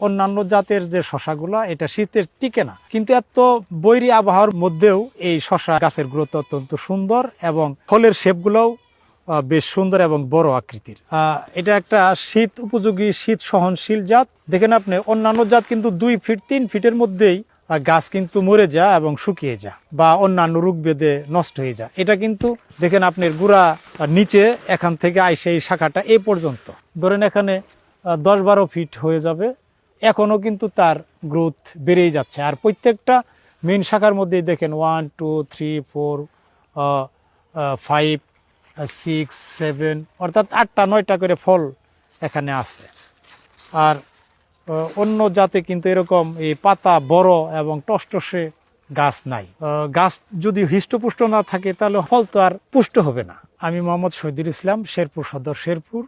অন্যান্য জাতের যে শশাগুলো এটা শীতের টিকে না, কিন্তু এত বৈরী আবহাওয়ার মধ্যেও এই শশা গাছের গ্রোথ অত্যন্ত সুন্দর এবং ফলের শেপগুলোও বেশ সুন্দর এবং বড় আকৃতির। এটা একটা শীত উপযোগী, শীত সহনশীল জাত। দেখেন আপনি অন্যান্য জাত কিন্তু 2 ফিট 3 ফিটের মধ্যেই গাছ কিন্তু মরে যায় এবং শুকিয়ে যায় বা অন্যান্য রোগ বেঁধে নষ্ট হয়ে যায়। এটা কিন্তু দেখেন আপনার গুড়া নিচে এখান থেকে আইসে এই শাখাটা এই পর্যন্ত, ধরেন এখানে 10-12 ফিট হয়ে যাবে, এখনও কিন্তু তার গ্রোথ বেড়েই যাচ্ছে। আর প্রত্যেকটা মেন শাখার মধ্যেই দেখেন 1 2 3 4 5 6 7 অর্থাৎ 8টা 9টা করে ফল এখানে আছে। আর অন্য জাতে কিন্তু এরকম এই পাতা বড় এবং টসটসে গাছ নাই। গাছ যদি হৃষ্টপুষ্ট না থাকে তাহলে ফল তো আর পুষ্ট হবে না। আমি মোহাম্মদ শহীদুল ইসলাম, শেরপুর সদর, শেরপুর।